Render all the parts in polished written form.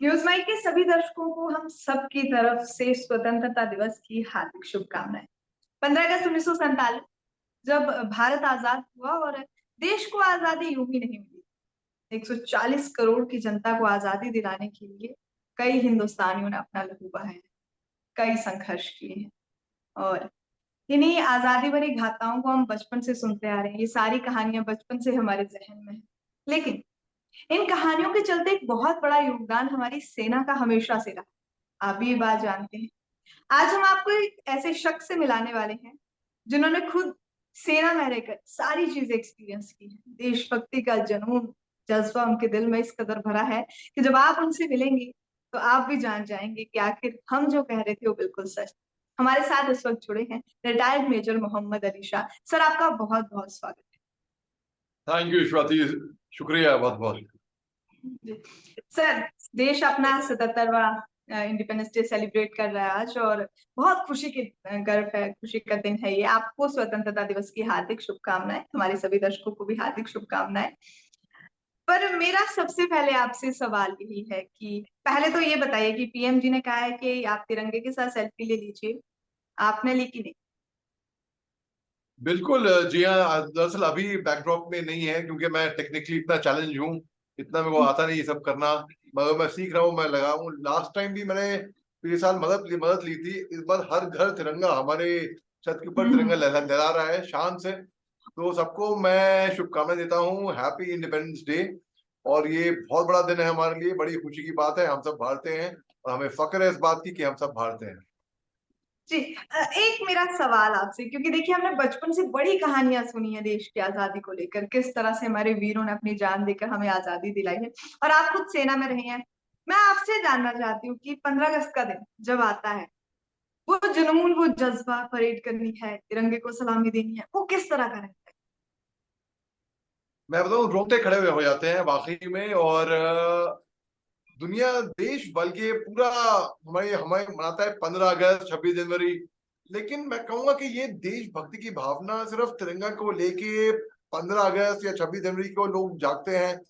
News mic के सभी दर्शकों को हम सबकी तरफ से स्वतंत्रता दिवस की हार्दिक शुभकामनाएं। 15 अगस्त 1947 जब भारत आजाद हुआ और देश को आजादी यूं ही नहीं मिली। 140 करोड़ की जनता को आजादी दिलाने के लिए कई हिंदुस्तानियों ने अपना लहू बहाया, कई संघर्ष किए हैं। और इन्हीं आजादी भरी गाथाओं को हम बचपन से सुनते आ रहे हैं। ये सारी कहानियां बचपन से हमारे जहन में है। लेकिन इन कहानियों के चलते एक बहुत बड़ा योगदान हमारी सेना का हमेशा से रहा। आप भी ये बात जानते हैं। आज हम आपको एक ऐसे शख्स से मिलाने वाले हैं जिन्होंने खुद सेना में रहकर सारी चीजें एक्सपीरियंस की है। देशभक्ति का जुनून, जज्बा उनके दिल में इस कदर भरा है कि जब आप उनसे मिलेंगे तो आप भी जान जाएंगे कि आखिर हम जो कह रहे थे वो बिल्कुल सच। हमारे साथ इस वक्त जुड़े हैं retired major Mohammad Ali Shah sir. आपका बहुत बहुत स्वागत थैंक यू स्वाति, शुक्रिया बहुत बहुत। है सर। देश अपना 77वां इंडिपेंडेंस डे सेलिब्रेट कर रहा है आज, और बहुत खुशी की गर्व है, खुशी का दिन है ये। आपको स्वतंत्रता दिवस की हार्दिक शुभकामनाएं, हमारे सभी दर्शकों को भी हार्दिक शुभकामनाएं। पर मेरा सबसे पहले आपसे सवाल यही है कि पहले तो ये बताइए कि पीएम जी ने कहा है कि आप तिरंगे के साथ सेल्फी ले लीजिए, आपने ली कि नहीं? बिल्कुल जी हाँ, दरअसल अभी बैकड्रॉप में नहीं है क्योंकि मैं टेक्निकली इतना चैलेंज हूँ, इतना मेरे को आता नहीं ये सब करना, मगर मैं सीख रहा हूँ, मैं लगा हूँ। लास्ट टाइम भी मैंने पिछले साल मदद ली थी। इस बार हर घर तिरंगा, हमारे छत के ऊपर तिरंगा लहरा रहा है शान से। तो सबको मैं शुभकामनाएं देता हूँ, हैप्पी इंडिपेंडेंस डे। और ये बहुत बड़ा दिन है हमारे लिए, बड़ी खुशी की बात है, हम सब भारतीय हैं और हमें फक्र है इस बात की कि हम सब भारतीय हैं। जी। एक मेरा सवाल आपसे, क्योंकि देखिए हमने बचपन से बड़ी कहानियां सुनी है देश की आजादी को लेकर, किस तरह से हमारे वीरों ने अपनी जान देकर हमें आजादी दिलाई है, और आप खुद सेना में रहे हैं। मैं आपसे जानना चाहती हूँ कि 15 अगस्त का दिन जब आता है, वो जुनून, वो जज्बा, परेड करनी है, तिरंगे को सलामी देनी है, वो किस तरह का रहता मैं बताऊं, रोंगटे खड़े हुए हो जाते हैं वाकई में। और दुनिया, देश बल्कि पूरा हमारे हमारे मनाता है 15 अगस्त, 26 जनवरी। लेकिन मैं कहूंगा कि ये देशभक्ति की भावना सिर्फ तिरंगा को लेके 15 अगस्त या 26 जनवरी को लोग जागते हैं।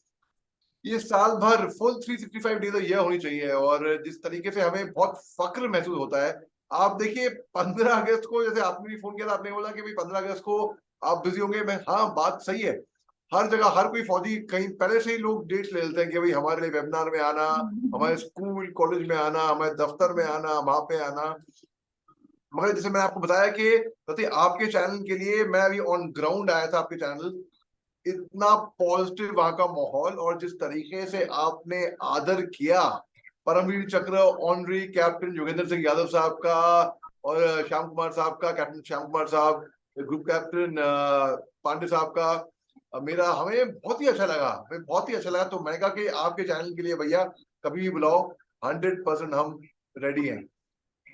ये साल भर फुल 365 डेज ये होनी चाहिए। और जिस तरीके से हमें बहुत फक्र महसूस होता है, आप देखिए 15 अगस्त को, जैसे आपने भी फोन किया था, आपने बोला कि भाई 15 अगस्त को आप बिजी होंगे। मैं, हाँ, बात सही है। हर जगह हर कोई फौजी कहीं पहले से ही लोग डेट्स ले लेते हैं कि भाई हमारे लिए वेबिनार में आना, हमारे है? स्कूल कॉलेज में आना, हमारे दफ्तर में आना, वहां पे आना। मगर जैसे मैंने आपको बताया कि प्रति आपके चैनल के लिए मैं अभी ऑन ग्राउंड आया था, आपके चैनल, इतना पॉजिटिव वहां का माहौल और जिस तरीके से आपने आदर किया परमवीर चक्र ऑनरी कैप्टन योगेंद्र सिंह यादव साहब का और श्याम कुमार साहब का, कैप्टन श्याम कुमार साहब, ग्रुप कैप्टन पांडे साहब का, मेरा हमें बहुत ही अच्छा लगा, हमें बहुत ही अच्छा लगा। तो मैंने कहा कि आपके चैनल के लिए भैया कभी भी बुलाओ, 100% हम रेडी हैं।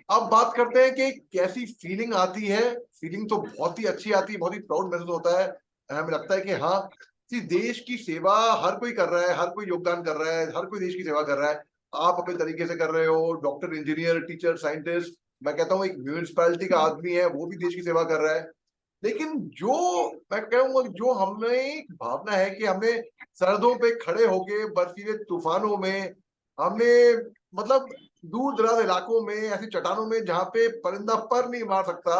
अब बात करते हैं कि कैसी फीलिंग आती है। फीलिंग तो बहुत ही अच्छी आती है, बहुत ही प्राउड महसूस होता है। हमें लगता है कि हाँ, इस देश की सेवा हर कोई कर रहा है, हर कोई योगदान कर रहा है, हर कोई देश की सेवा कर रहा है। आप अपने तरीके से कर रहे हो, डॉक्टर, इंजीनियर, टीचर, साइंटिस्ट। मैं कहता हूँ एक म्यूनिसपैलिटी का आदमी है, वो भी देश की सेवा कर रहा है। लेकिन जो मैं कहूंगा, जो हमें एक भावना है कि हमें सरहदों पे खड़े होके बर्फीले तूफानों में, हमने मतलब दूर दराज इलाकों में, ऐसी चट्टानों में जहाँ पे परिंदा पर नहीं मार सकता,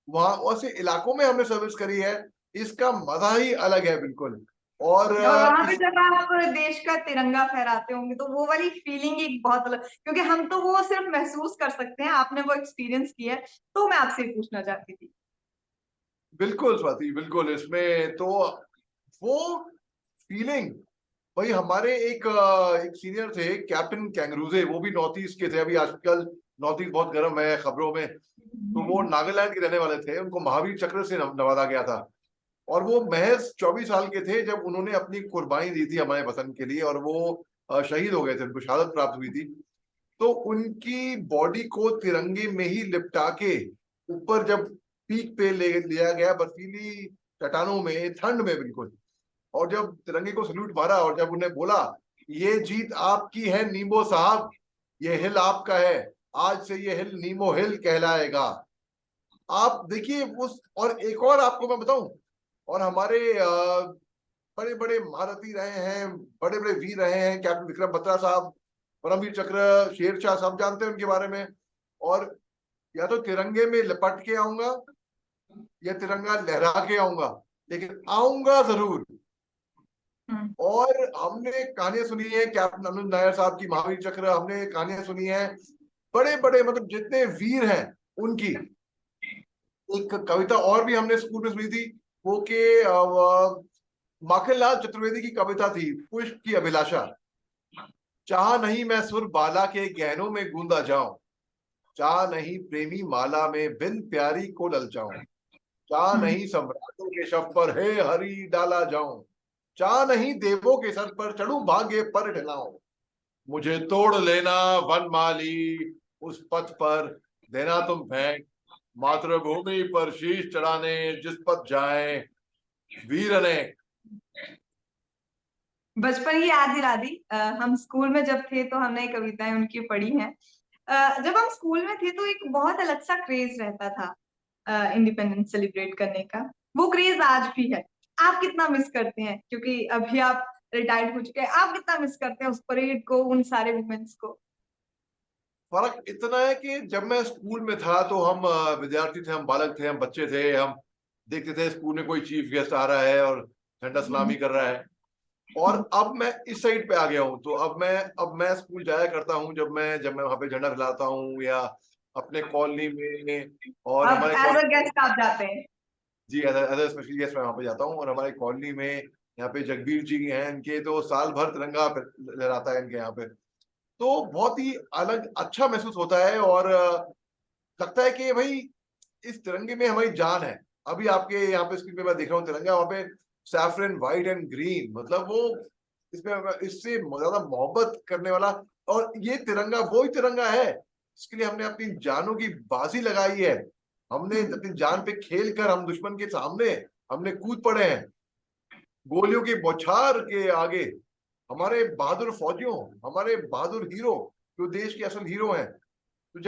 वहां ऐसे इलाकों में हमने सर्विस करी है। इसका मजा ही अलग है बिल्कुल। और और वहां पे इस जब आप देश का तिरंगा फहराते होंगे तो वो वाली फीलिंग एक बहुत अलग, क्योंकि हम तो वो सिर्फ महसूस कर सकते हैं, आपने वो एक्सपीरियंस किया है। तो मैं आपसे पूछना चाहती थी। बिल्कुल स्वाति, बिल्कुल, इसमें तो वो फीलिंग, भाई हमारे एक सीनियर थे कैप्टन कैंगरूजे, वो भी नॉर्थ ईस्ट के थे। अभी आजकल नॉर्थ ईस्ट बहुत गर्म है खबरों में। तो वो नागालैंड के रहने वाले थे, उनको महावीर चक्र से नवाजा गया था। और वो महज 24 साल के थे जब उन्होंने अपनी कुर्बानी दी थी हमारे वतन के लिए, और वो शहीद हो गए थे, उनको शहादत प्राप्त हुई थी। तो उनकी बॉडी को तिरंगे में ही लिपटा के ऊपर जब पीक पे ले लिया गया, बर्फीली चट्टानों में, ठंड में बिल्कुल, और जब तिरंगे को सल्यूट मारा और जब उन्हें बोला ये जीत आपकी है नीमो साहब, ये हिल आपका है, आज से ये हिल नीमो हिल कहलाएगा। आप देखिए उस, और एक और आपको मैं बताऊं, और हमारे बड़े बड़े महारथी रहे हैं, बड़े बड़े वीर रहे हैं, कैप्टन विक्रम बत्रा साहब, परमवीर चक्र, शेरशाह, सब जानते हैं उनके बारे में। और या तो तिरंगे में लिपट के आऊंगा या तिरंगा लहरा के आऊंगा, लेकिन आऊंगा जरूर। और हमने कहानियां सुनी है कैप्टन अनुज नायर साहब की, महावीर चक्र, हमने कहानियां सुनी है बड़े बड़े मतलब जितने वीर हैं उनकी। एक कविता और भी हमने स्कूल में सुनी थी, वो के माखनलाल चतुर्वेदी की कविता थी, पुष्प की अभिलाषा। चाह नहीं मैं सुर बाला के गहनों में गूंदा जाऊं, चाह नहीं प्रेमी माला में बिन प्यारी को ललचाऊं, चाह नहीं सम्राटों के शव पर हे हरि डाला जाऊं, चाह नहीं देवों के सर पर चढ़ूं भाग्य पर ढलाऊं, मुझे तोड़ लेना वनमाली उस पथ पर, देना तुम भेंट मातृभूमि पर शीश चढ़ाने जिस पथ जाए वीर अनेक। बचपन की याद दिला दी। हम स्कूल में जब थे तो हमने कविताएं उनकी पढ़ी हैं। जब हम स्कूल में थे तो एक बहुत अलग सा क्रेज रहता था इंडिपेंडेंस सेलिब्रेट करने का। वो क्रेज आज भी है। आप कितना मिस करते हैं, क्योंकि अभी आप रिटायर्ड हो चुके हैं, आप कितना मिस करते हैं उस परेड को, उन सारे मोमेंट्स को? फर्क इतना है कि जब मैं स्कूल में था तो हम विद्यार्थी थे, हम बालक थे, हम बच्चे थे, हम देखते थे स्कूल में कोई चीफ गेस्ट आ रहा है और झंडा सलामी कर रहा है। और अब मैं इस साइड पे आ गया हूँ, तो अब मैं स्कूल जाया करता हूँ जब मैं वहां पे झंडा फहराता हूँ, या अपने कॉलोनी में। और अब हमारे एज अ कॉलोनी, गेस्ट आप जाते हैं? जी एज अ स्पेशल गेस्ट मैं वहां पे जाता हूँ। और हमारे कॉलोनी में यहाँ पे जगबीर जी हैं, इनके तो साल भर तिरंगा लहराता है इनके यहाँ पे। तो बहुत ही अलग अच्छा महसूस होता है। और लगता है कि भाई इस तिरंगे में हमारी जान है। अभी आपके यहाँ पे स्क्रीन पे मैं देख रहा हूँ तिरंगा, वहां पे सैफरन व्हाइट एंड ग्रीन, मतलब वो इसमें इससे ज्यादा मोहब्बत करने वाला। और ये तिरंगा वो ही तिरंगा है इसके लिए हमने अपनी जानों की बाजी लगाई है। हमने अपनी जान पे खेल कर हम दुश्मन के सामने हमने कूद पड़े हैं, गोलियों की बौछार के आगे। हमारे बहादुर फौजियों, हमारे बहादुर हीरो, जो देश के असल हीरो हैं, तो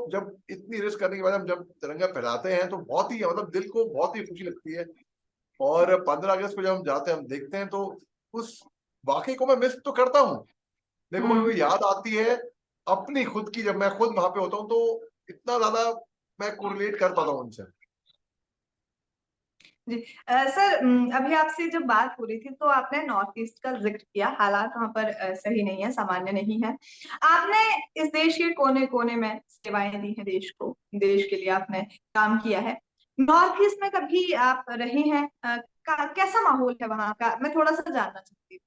जब इतनी रिस्क करने के बाद हम जब तिरंगा फहराते हैं तो बहुत ही मतलब दिल को बहुत ही खुशी लगती है। और 15 अगस्त को जब हम जाते हैं, हम देखते हैं, तो उस वाकई को मैं मिस तो करता हूँ। मेरे को कभी याद आती है अपनी खुद की, जब मैं खुद वहां पे होता हूँ तो इतना ज्यादा मैं कोरिलेट कर पाता हूँ उनसे। जी। सर, अभी आपसे जब बात हो रही थी तो आपने नॉर्थ ईस्ट का जिक्र किया। हालात वहां पर सही नहीं है, सामान्य नहीं है। आपने इस देश के कोने कोने में सेवाएं दी हैं देश को, देश के लिए आपने काम किया है। नॉर्थ ईस्ट में कभी आप रहे हैं? कैसा माहौल है वहां का, मैं थोड़ा सा जानना चाहती हूँ।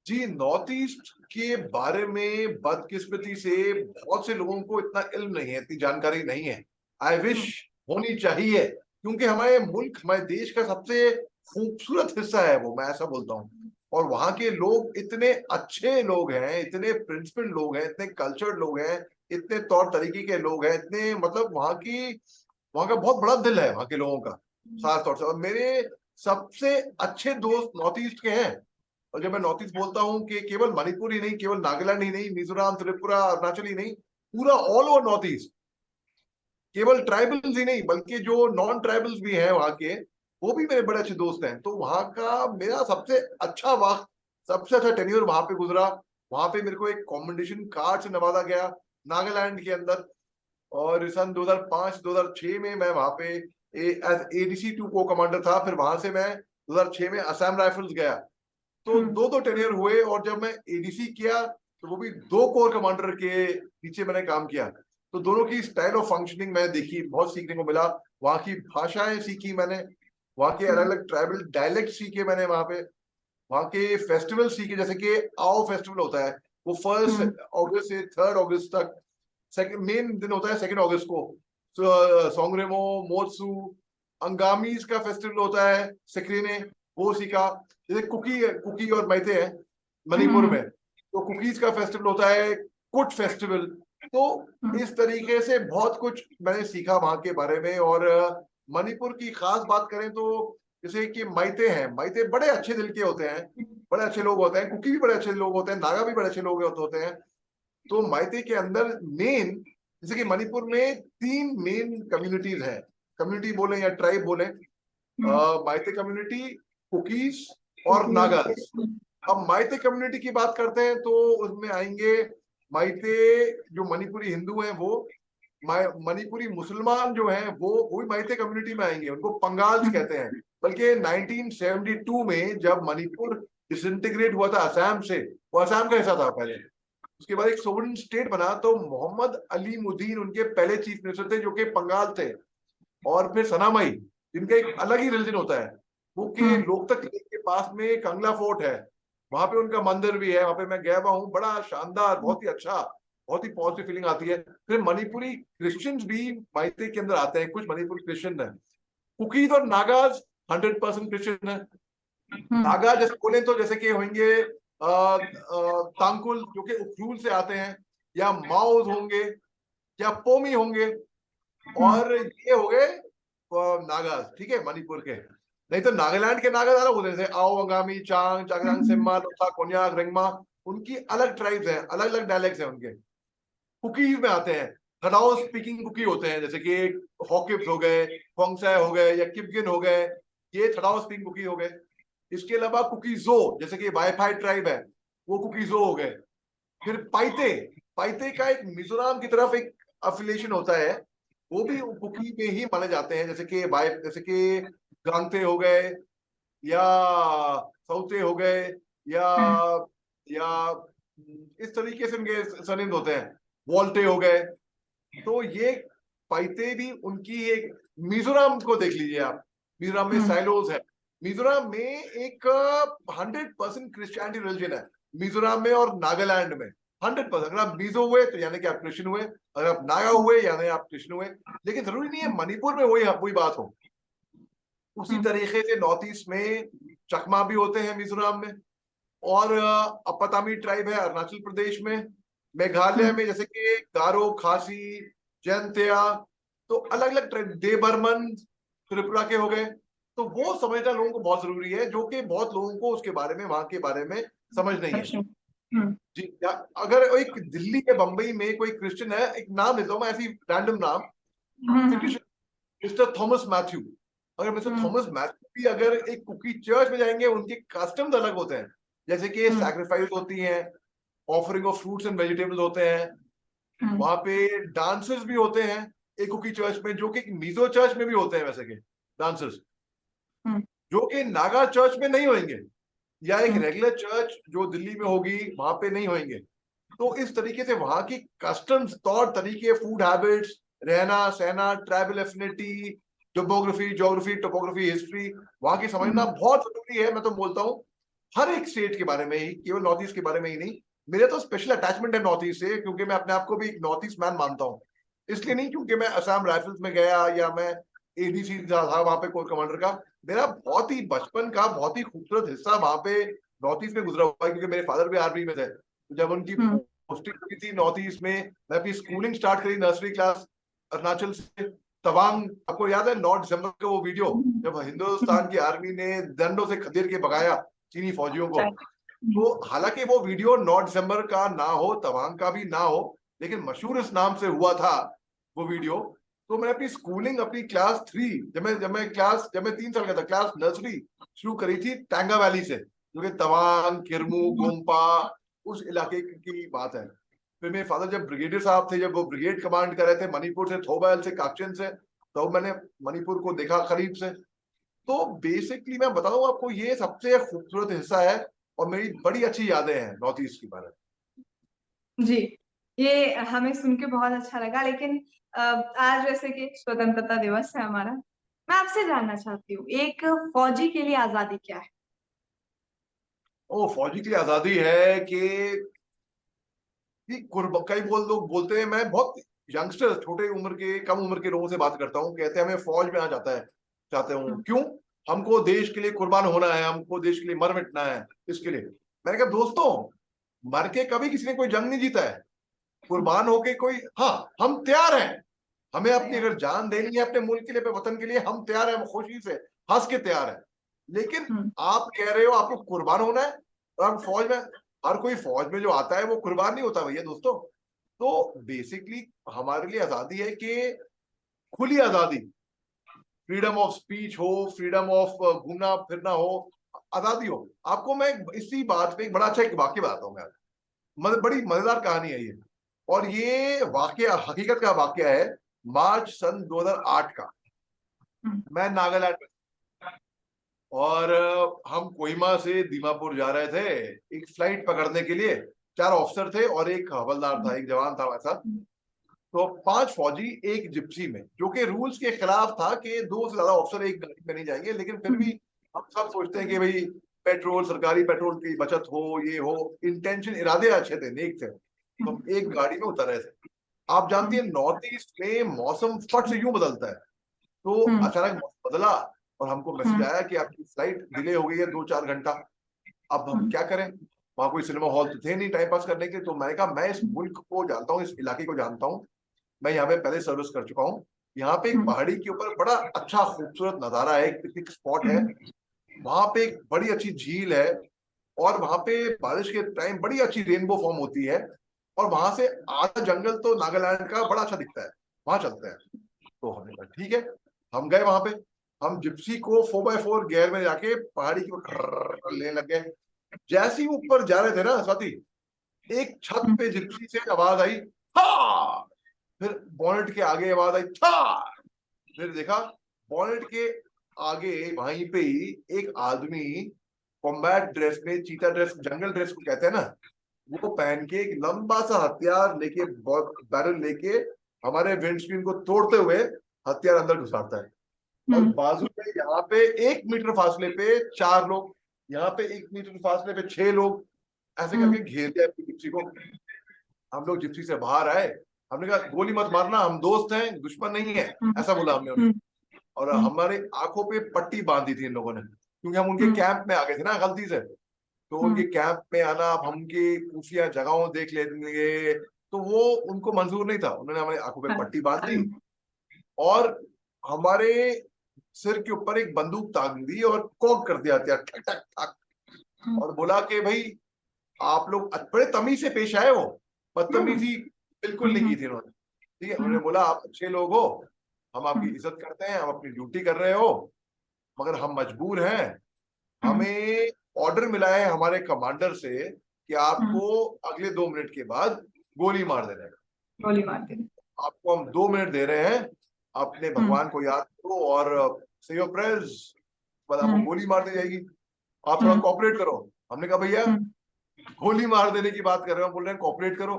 जी, नॉर्थ ईस्ट के बारे में बदकिस्मती से बहुत से लोगों को इतना इल्म नहीं है, इतनी जानकारी नहीं है। आई विश हम्म। होनी चाहिए, क्योंकि हमारे मुल्क, हमारे देश का सबसे खूबसूरत हिस्सा है वो, मैं ऐसा बोलता हूँ। और वहाँ के लोग इतने अच्छे लोग हैं, इतने प्रिंसिपल लोग हैं, इतने कल्चर्ड लोग हैं, इतने तौर तरीके के लोग हैं, इतने मतलब वहाँ का बहुत बड़ा दिल है वहाँ के लोगों का, खास तौर से। और मेरे सबसे अच्छे दोस्त नॉर्थ ईस्ट के हैं। और जब मैं नॉर्थ ईस्ट बोलता हूँ कि केवल मणिपुर ही नहीं, केवल नागालैंड ही नहीं, मिजोरम, त्रिपुरा, अरुणाचल ही नहीं, पूरा ऑल ओवर नॉर्थ ईस्ट। केवल ट्राइबल्स ही नहीं बल्कि जो नॉन ट्राइबल्स भी हैं वहाँ के, वो भी मेरे बड़े अच्छे दोस्त हैं। तो वहाँ का मेरा सबसे अच्छा वक्त, सबसे अच्छा टेन्योर वहां पे गुजरा। वहां पे मेरे को एक कॉम्बिनेशन कार्ड से नवाजा गया नागालैंड के अंदर। और सन 2005-2006 में मैं वहां पे एज ADC 2 को कमांडर था। फिर वहां से मैं 2006 में असम राइफल्स गया। तो हम्म। दो दो टेनियर हुए। और जब मैं ADC किया तो वो भी 2 कोर कमांडर के नीचे मैंने काम किया। तो दोनों की स्टाइल ऑफ फंक्शनिंग मैंने देखी, बहुत सीखने को मिला। वहाँ की भाषाएं सीखी मैंने, वहाँ के अलग अलग ट्राइबल डायलेक्ट सीखे मैंने वहाँ पे। वहाँ के फेस्टिवल सीखे, जैसे कि आओ फेस्टिवल होता है, वो 1 अगस्त से 3 अगस्त तक। सेकंड मेन दिन होता है 2 अगस्त को, सोंगरेमो, मोत्सू, अंगामीज का फेस्टिवल होता है, सिक्रीने, वो सीखा। जैसे कुकी कुकी और मैते हैं मणिपुर हम्म। में, तो कुकीज का फेस्टिवल होता है, कुट फेस्टिवल। तो इस तरीके से बहुत कुछ मैंने सीखा वहां के बारे में। और मणिपुर की खास बात करें तो जैसे कि मैते हैं, मैते बड़े अच्छे दिल के होते हैं, बड़े अच्छे लोग होते हैं। कुकी भी बड़े अच्छे लोग होते हैं, नागा भी बड़े अच्छे लोग होते हैं। तो मैते के अंदर मेन, जैसे कि मणिपुर में 3 मेन कम्युनिटीज हैं, कम्युनिटी बोले या ट्राइब बोले, हम्म। मैते कम्युनिटी, कुकीज और ओके। नागास। अब माइते कम्युनिटी की बात करते हैं तो उसमें आएंगे माइते जो मणिपुरी हिंदू हैं वो, मणिपुरी मुसलमान जो हैं वो भी माइते कम्युनिटी में आएंगे, उनको पंगाल्स कहते हैं। बल्कि 1972 में जब मणिपुर डिसइंटीग्रेट हुआ था असम से, वो असम का हिस्सा था पहले, उसके बाद एक सोवरेन स्टेट बना, तो मोहम्मद अली मुद्दीन उनके पहले चीफ मिनिस्टर थे जो कि पंगाल थे। और फिर सनामाई, जिनका एक अलग ही रिलीजन होता है, वो के लोकतक लेक के पास में कंगला फोर्ट है, वहां पे उनका मंदिर भी है, वहां पे मैं गया हुआ हूँ, बड़ा शानदार, बहुत ही अच्छा, बहुत ही पॉजिटिव फीलिंग आती है। फिर मणिपुरी क्रिश्चियंस भी माइते के अंदर आते हैं, कुछ मणिपुरी क्रिश्चियन है। कुकीज और नागाज 100% क्रिश्चियन है। नागा जैसे बोले तो जैसे कि होंगे तांकुल जो कि उखरूल से आते हैं, या माओज होंगे, या पोमी होंगे, और ये हो गए नागाज, ठीक है, मणिपुर के। नहीं तो नागालैंड के नागाज अलग होते हैं, जैसे आओ, अंगामी, चांग, चांगलांग, सेम्मा, लोथा, कोन्याक, रेंगमा, उनकी अलग ट्राइब्स हैं, अलग अलग डायलेक्ट्स हैं उनके। कुकीज में आते हैं, थडाओ स्पीकिंग कुकी होते हैं, जैसे कि हॉकिप्स हो गए, खोंगसाय हो गए, या किपगिन हो गए, ये थडाओ स्पीकिंग कुकी हो गए। इसके अलावा कुकीजो, जैसे कि वाईफाई ट्राइब है, वो कुकीजो हो गए। फिर पाइते, पाइते का एक मिजोरम की तरफ एक अफिलिएशन होता है, वो भी कुकी में ही माने जाते हैं, जैसे कि जैसे कि गांगते हो गए, या सौते हो गए, या या इस तरीके से उनके सरनेम होते हैं, वॉल्टे हो गए। तो ये पाइते भी उनकी एक, मिजोरम को देख लीजिए आप, मिजोरम में साइलोज है। मिजोरम में एक 100% क्रिश्चियनिटी रिलीजन है, मिजोरम में और नागालैंड में 100%। अगर आप मिजो हुए तो यानी कि आप क्रिश्चियन हुए, अगर आप नागा हुए यानी आप क्रिश्चियन हुए। लेकिन जरूरी नहीं है मणिपुर में वही बात हो। उसी तरीके से नॉर्थ ईस्ट में चकमा भी होते हैं मिजोरम में, और अपतामी ट्राइब है अरुणाचल प्रदेश में। मेघालय में जैसे कि गारो, खासी, जयंतिया, तो अलग अलग ट्राइब, देबर्मन त्रिपुरा के हो गए। तो वो समझना लोगों को बहुत जरूरी है, जो कि बहुत लोगों को उसके बारे में, वहां के बारे में समझ नहीं है। जी, अगर एक दिल्ली या बंबई में कोई क्रिश्चियन है, एक नाम लेता हूँ मैं ऐसी रैंडम नाम, मिस्टर थॉमस मैथ्यू। अगर मिस्टर थॉमस मैथ्यू भी अगर एक कुकी चर्च में जाएंगे, उनके कस्टम्स अलग होते हैं, जैसे कि सैक्रिफाइस होती हैं, offering of fruits and vegetables होते हैं, वहां पे डांसर्स भी होते हैं एक कुकी चर्च में, जो कि मिजो चर्च में भी होते हैं वैसे के डांसर्स, जो कि नागा चर्च में नहीं होंगे, या एक रेगुलर चर्च जो दिल्ली में होगी वहां पे नहीं होंगे। तो इस तरीके से वहां की कस्टम्स, तौर तरीके, फूड हैबिट्स, रहना सहना, tribal affinity, topography, geography, topography, history, वहां की समझना बहुत जरूरी है। मैं तो बोलता हूँ हर एक स्टेट के बारे में ही, केवल नॉर्थ ईस्ट के बारे में ही नहीं। मेरे तो स्पेशल अटैचमेंट है नॉर्थ ईस्ट से, क्योंकि मैं अपने आप को भी एक नॉर्थ ईस्ट मैन मानता हूँ। इसलिए नहीं क्योंकि मैं असम राइफल्स में गया, या मैं एडीसी था वहां पे कोर कमांडर का, मेरा बहुत ही बचपन का बहुत ही खूबसूरत हिस्सा वहां पे नॉर्थ ईस्ट में गुजरा हुआ है, क्योंकि मेरे फादर भी आर्मी में थे। तो जब उनकी पोस्टिंग हुई थी नॉर्थ ईस्ट में, मैं अपनी स्कूलिंग स्टार्ट करी नर्सरी क्लास अरुणाचल से, तवांग। आपको याद है 9 दिसंबर का वो वीडियो, जब हिंदुस्तान की आर्मी ने डंडों से खदेड़ के भगाया चीनी फौजियों को। तो हालांकि वो वीडियो 9 दिसंबर का ना हो, तवांग का भी ना हो, लेकिन मशहूर इस नाम से हुआ था वो वीडियो। तो मैंने अपनी स्कूलिंग, अपनी क्लास 3, जब मैं 3 साल का था, क्लास नर्सरी शुरू करी थी टांगा वैली से, जो कि तवांग, किरमू, गोम्पा, उस इलाके की बात है। फिर मेरे फादर जब ब्रिगेडियर साहब थे, जब वो ब्रिगेड कमांड कर रहे थे मणिपुर से, थोबैल से, काक्चन से, तो मैंने मणिपुर को देखा करीब से। तो बेसिकली मैं बता दूं आपको, ये सबसे खूबसूरत हिस्सा है, और मेरी बड़ी अच्छी यादें हैं नॉर्थ ईस्ट के बारे में। जी, ये हमें सुन के बहुत अच्छा लगा। लेकिन आज जैसे कि स्वतंत्रता दिवस है हमारा, मैं आपसे जानना चाहती हूँ, एक फौजी के लिए आजादी क्या है? ओ, फौजी की आजादी है कि कई लोग बोलते हैं, मैं बहुत यंगस्टर, छोटे उम्र के, कम उम्र के लोगों से बात करता हूँ, कहते हैं हमें फौज में आ जाता है, चाहते हूँ क्यों, हमको देश के लिए कुर्बान होना है, हमको देश के लिए मर मिटना है, इसके लिए। मैंने कहा दोस्तों, मर के कभी किसी ने कोई जंग नहीं जीता है, कुर्बान होके कोई, हाँ हम तैयार हैं, हमें अपनी अगर जान देनी है अपने मुल्क के लिए, अपने वतन के लिए, हम तैयार हैं, हम खुशी से हंस के तैयार हैं। लेकिन आप कह रहे हो आपको कुर्बान होना है, और हम फौज में, हर कोई फौज में जो आता है वो कुर्बान नहीं होता भैया दोस्तों। तो बेसिकली हमारे लिए आजादी है कि खुली आजादी, फ्रीडम ऑफ स्पीच हो, फ्रीडम ऑफ घूमना फिरना हो, आजादी हो। आपको मैं इसी बात पे एक बड़ा अच्छा एक वाक्य बताता हूँ मैं, बड़ी मजेदार कहानी है ये। और ये वाक्य हकीकत का वाक्य है, मार्च सन 2008 का। मैं नागालैंड में, और हम कोहिमा से दीमापुर जा रहे थे एक फ्लाइट पकड़ने के लिए। 4 ऑफिसर थे और एक हवलदार था, एक जवान था हमारे साथ। तो 5 फौजी एक जिप्सी में, जो कि रूल्स के खिलाफ था कि 2 से ज्यादा ऑफिसर एक गाड़ी में नहीं जाएंगे, लेकिन फिर भी हम सब सोचते हैं कि भाई पेट्रोल, सरकारी पेट्रोल की बचत हो, ये हो, इंटेंशन, इरादे अच्छे थे, नेक थे। तो हम एक गाड़ी में उतर रहे थे। आप जानती हैं नॉर्थ ईस्ट में मौसम फट से यूं बदलता है। तो अचानक मौसम बदला और हमको मैसेज आया कि आपकी फ्लाइट डिले हो गई है 2-4 घंटा। अब हम क्या करें, वहां कोई सिनेमा हॉल तो थे नहीं टाइम पास करने के। तो मैंने कहा मैं इस मुल्क को जानता हूँ, इस इलाके को जानता हूँ, मैं यहाँ पे पहले सर्विस कर चुका हूँ। यहाँ पे एक पहाड़ी के ऊपर बड़ा अच्छा खूबसूरत नजारा है, एक पिकनिक स्पॉट है, वहां पे एक बड़ी अच्छी झील है, और वहां पे बारिश के टाइम बड़ी अच्छी रेनबो फॉर्म होती है, और वहां से आधा जंगल तो नागालैंड का बड़ा अच्छा दिखता है, वहां चलते हैं। तो हमने कहा ठीक है, हम गए वहां पे। हम जिप्सी को 4x4 गियर में जाके पहाड़ी के ऊपर लेने लगे। जैसे ही ऊपर जा रहे थे ना स्वाति, एक छत पे जिप्सी से आवाज आई, हा! फिर बॉनेट के आगे आवाज आई, था! फिर देखा बॉनेट के आगे वहीं पे ही एक आदमी कॉम्बैट ड्रेस में, चीता ड्रेस, जंगल ड्रेस को कहते हैं ना, वो पहन के एक लंबा सा हथियार लेके, बैरल लेके हमारे विंडस्क्रीन को तोड़ते हुए हथियार अंदर घुसाता है। और बाजू में यहाँ पे 1 मीटर फासले पे 4 लोग, यहाँ पे 1 मीटर फासले पे 6 लोग, ऐसे करके घेर दिया जिप्सी को। हम लोग जिप्सी से बाहर आए, हमने कहा गोली मत मारना, हम दोस्त हैं, दुश्मन नहीं है, ऐसा बोला हमने उन्हें। और हमारे आंखों पे पट्टी बांधी थी इन लोगों ने, क्योंकि हम उनके कैंप में आ गए थे ना गलती से। तो उनके कैंप में आना, अब हम उनकी खुफिया जगहों देख लेंगे, तो वो उनको मंजूर नहीं था। उन्होंने हमारी आंखों पे पट्टी बांध दी और हमारे सिर के ऊपर एक बंदूक तान दी और कॉक कर दिया हथियार, ठक ठक ठक, और बोला कि भाई आप लोग, बड़े तमीज से पेश आए, वो बदतमीजी बिल्कुल नहीं की थी उन्होंने। ठीक है, उन्होंने बोला आप अच्छे लोग हो, हम आपकी इज्जत करते हैं, हम अपनी ड्यूटी कर रहे हो, मगर हम मजबूर हैं, हमें ऑर्डर मिला है हमारे कमांडर से कि आपको अगले 2 मिनट के बाद गोली मार देना है। गोली मार देना, आपको हम 2 मिनट दे रहे हैं, अपने भगवान को याद करो और से योर प्रेयर्स, बाद आपको गोली मार दी जाएगी, आप थोड़ा कोऑपरेट करो। हमने कहा भैया गोली मार देने की बात कर रहे हो, बोल रहे हैं कोऑपरेट करो,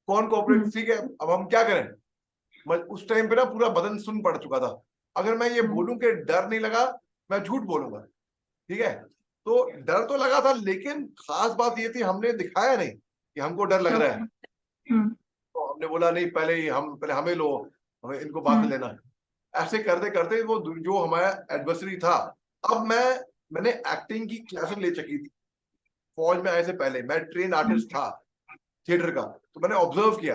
कौन कोऑपरेट, ठीक है अब हम क्या करें। उस टाइम पे ना पूरा बदन सुन पड़ चुका था। अगर मैं ये बोलूं कि डर नहीं लगा, मैं झूठ बोलूंगा, ठीक है। तो डर तो लगा था, लेकिन खास बात ये थी हमने दिखाया नहीं कि हमको डर लग रहा है। तो हमने बोला नहीं, पहले हमें लो, हमें इनको बाद में लेना है। ऐसे करते करते वो जो हमारा एडवर्सरी था, अब मैंने एक्टिंग की क्लासेस ले चुकी थी। फौज में आने से पहले मैं ट्रेन आर्टिस्ट था थिएटर का, तो मैंने ऑब्जर्व किया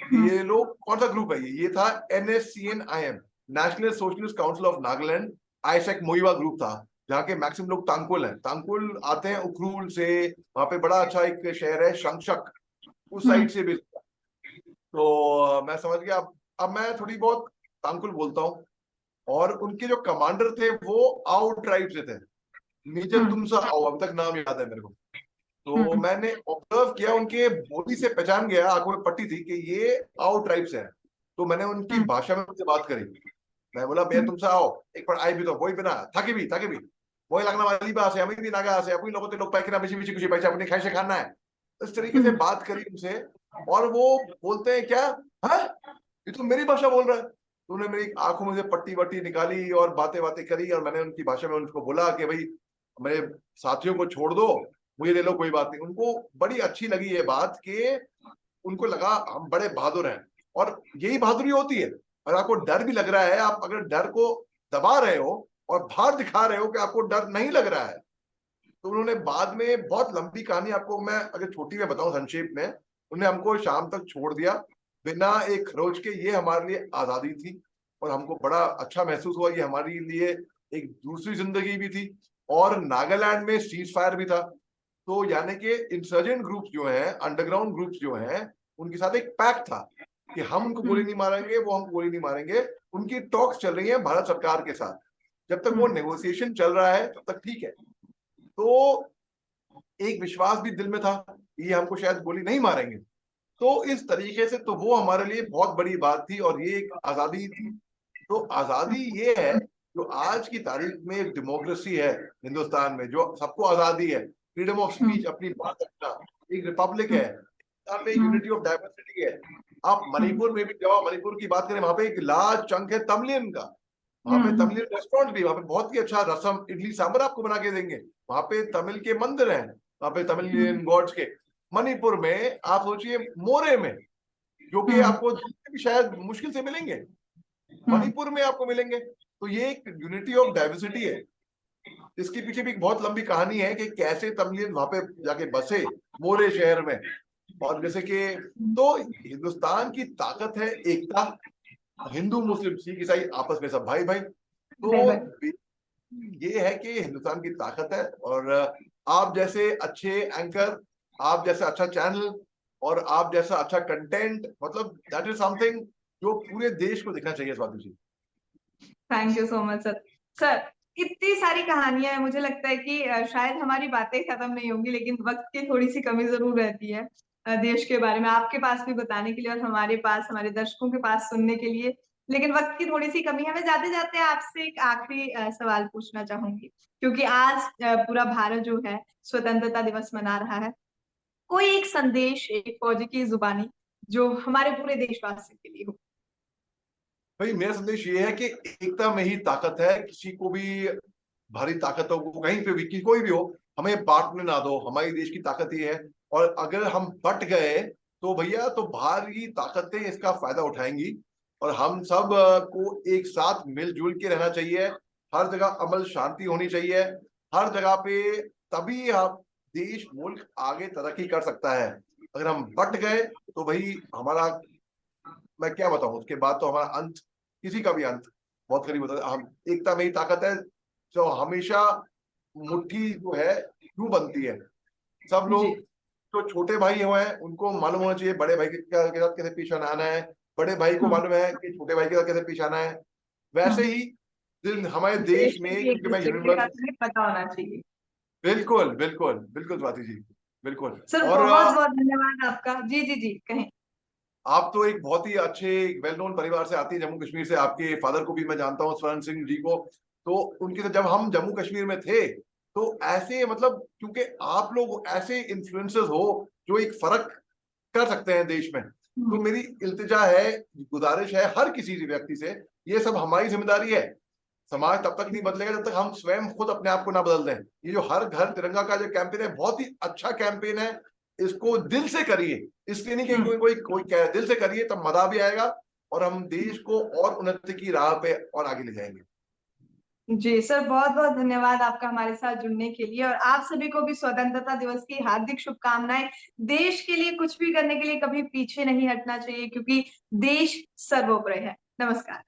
ये लोग कौन सा ग्रुप है। ये था NSCN-IM, national socialist council of Nagaland, Isak Muivah group था, जहाँ के मैक्सिमम लोग तांकुल हैं, तांकुल आते हैं उखरूल से, वहां पे बड़ा अच्छा एक शहर है शंक्षक, उस साइड से भी। तो मैं समझ गया। अब मैं थोड़ी बहुत तांकुल बोलता हूँ। और उनके जो कमांडर थे वो आओ ट्राइब से थे, मेजर तुमसा आओ, अब तक नाम याद है मेरे को। तो मैंने ऑब्जर्व किया, उनके बॉडी से पहचान गया, आंखों में पट्टी थी कि ये आओ ट्राइब से है। तो मैंने उनकी भाषा में उनसे बात करी। मैं बोला भैया तुमसे आओ एक बार आई भी, तो वही बिना थाके भी वही लगना वाली बात है, हमें भी नागा से अपनी लोगों लोग पैकना बिची बिची कुछ पैसा अपने खाए से खाना है। इस तरीके से बात करी उनसे, और वो बोलते हैं क्या, हाँ ये तो मेरी भाषा बोल रहा है। तो उन्होंने मेरी आंखों में से पट्टी वट्टी निकाली और बातें बातें करी, और मैंने उनकी भाषा में उनको बोला कि भाई मेरे साथियों को छोड़ दो, मुझे ले लो, कोई बात नहीं। उनको बड़ी अच्छी लगी ये बात कि उनको लगा हम बड़े बहादुर हैं, और यही बहादुरी होती है। और आपको डर भी लग रहा है, आप अगर डर को दबा रहे हो और बाहर दिखा रहे हो कि आपको डर नहीं लग रहा है। तो उन्होंने बाद में, बहुत लंबी कहानी आपको मैं अगर छोटी में बताऊं संक्षेप में, उन्होंने हमको शाम तक छोड़ दिया बिना एक खरोच के। ये हमारे लिए आजादी थी, और हमको बड़ा अच्छा महसूस हुआ, ये हमारे लिए एक दूसरी जिंदगी भी थी। और नागालैंड में सीज फायर भी था। तो यानी कि इंसर्जेंट ग्रुप्स जो हैं, अंडरग्राउंड ग्रुप्स जो हैं, उनके साथ एक पैक्ट था कि हम उनको गोली नहीं मारेंगे, वो हमको गोली नहीं मारेंगे। उनकी टॉक्स चल रही है भारत सरकार के साथ, जब तक वो नेगोशिएशन चल रहा है तब तक ठीक है। तो एक विश्वास भी दिल में था, ये हमको शायद गोली नहीं मारेंगे। तो इस तरीके से तो वो हमारे लिए बहुत बड़ी बात थी और ये एक आजादी थी। तो आजादी ये है जो आज की तारीख में एक डेमोक्रेसी है हिंदुस्तान में, जो सबको आजादी है, फ्रीडम ऑफ स्पीच, अपनी बात रखना, एक रिपब्लिक है, हिंदुस्तान में यूनिटी ऑफ डाइवर्सिटी है। आप मणिपुर में भी जाओ, मणिपुर की बात करें, वहां पे एक लार्ज चंक है तमिलियन का, वहां पे तमिल रेस्टोरेंट भी, वहां पे बहुत ही अच्छा रसम इडली सांभर आपको बना के देंगे, वहां पे तमिल के मंदिर हैं, वहां पे तमिलियन गॉड्स के। मणिपुर में आप सोचिए, मोरे में, जो कि आपको दिल्ली में भी शायद मुश्किल से मिलेंगे, मणिपुर में आपको मिलेंगे। तो ये एक यूनिटी ऑफ डाइवर्सिटी है। इसके पीछे भी एक बहुत लंबी कहानी है कि कैसे तमिलियन वहां पे जाके बसे, मोरे शहर में। और जैसे कि तो हिंदुस्तान की ताकत है एकता, हिंदू मुस्लिम सिख ईसाई आपस में सब भाई भाई। तो ये है कि हिंदुस्तान की ताकत है। और आप जैसे अच्छे एंकर, आप जैसा अच्छा चैनल और आप जैसा अच्छा कंटेंट, मतलब दैट इज समथिंग जो पूरे देश को दिखना चाहिए Swati ji. Thank you so much sir. Sir, इतनी सारी कहानियां हैं, मुझे लगता है कि शायद हमारी बातें खत्म नहीं होंगी, लेकिन वक्त की थोड़ी सी कमी जरूर रहती है देश के बारे में आपके पास भी बताने के लिए और हमारे पास, हमारे दर्शकों के पास सुनने के लिए। लेकिन वक्त की थोड़ी सी कमी है। मैं जाते जाते आपसे एक आखिरी सवाल पूछना चाहूंगी, क्योंकि आज पूरा भारत जो है स्वतंत्रता दिवस मना रहा है। कोई एक संदेश एक फौजी की जुबानी जो हमारे पूरे देशवासियों के लिए हो। भाई मेरा संदेश ये है कि एकता में ही ताकत है। किसी को भी भारी ताकतों को कहीं पे भी कोई भी हो, हमें बांटने ना दो। हमारी देश की ताकत ये है। और अगर हम बट गए तो भैया, तो भारी ताकतें इसका फायदा उठाएंगी। और हम सब को एक साथ मिलजुल के रहना चाहिए। हर जगह अमल शांति होनी चाहिए, हर जगह पे। तभी आप देश मुल्क आगे तरक्की कर सकता है। अगर हम बट गए तो भाई हमारा, मैं क्या बताऊं, उसके बाद तो हमारा अंत, किसी का भी अंत बहुत करीब होता है। हम एकता में ही ताकत है, जो हमेशा मुट्ठी जो है यूं बनती है। सब जी। लोग जो छोटे भाई हुए हैं उनको मालूम होना चाहिए बड़े भाई के साथ कैसे पेश आना है, बड़े भाई को मालूम है कि छोटे भाई के साथ कैसे पेश आना है। वैसे ही हमारे देश देश में, में भी एक क्योंकि मैं दूसरे के यूनिवर्स, साथ में पता होना चाहिए। बिल्कुल बिल्कुल बिल्कुल स्वाति जी, बिल्कुल। सर, और बहुत बहुत धन्यवाद आपका। जी जी जी, कहें। आप तो एक बहुत ही अच्छे वेल नोन परिवार से आती है, जम्मू कश्मीर से। आपके फादर को भी मैं जानता हूँ, स्वर्ण सिंह जी को। तो उनके साथ जब हम जम्मू कश्मीर में थे, तो ऐसे मतलब, क्योंकि आप लोग ऐसे इन्फ्लुएंसर्स हो जो एक फर्क कर सकते हैं देश में। तो मेरी इल्तिजा है, गुजारिश है हर किसी व्यक्ति से, ये सब हमारी जिम्मेदारी है। समाज तब तक नहीं बदलेगा जब तक हम स्वयं खुद अपने आप को ना बदल दें। ये जो हर घर तिरंगा का जो कैंपेन है, बहुत ही अच्छा कैंपेन है। इसको दिल से करिए, इसलिए नहीं कि कोई कह, दिल से करिए, तब मजा भी आएगा और हम देश को और उन्नति की राह पे और आगे ले जाएंगे। जी सर, बहुत बहुत धन्यवाद आपका हमारे साथ जुड़ने के लिए, और आप सभी को भी स्वतंत्रता दिवस की हार्दिक शुभकामनाएं। देश के लिए कुछ भी करने के लिए कभी पीछे नहीं हटना चाहिए, क्योंकि देश सर्वोपरि है। नमस्कार।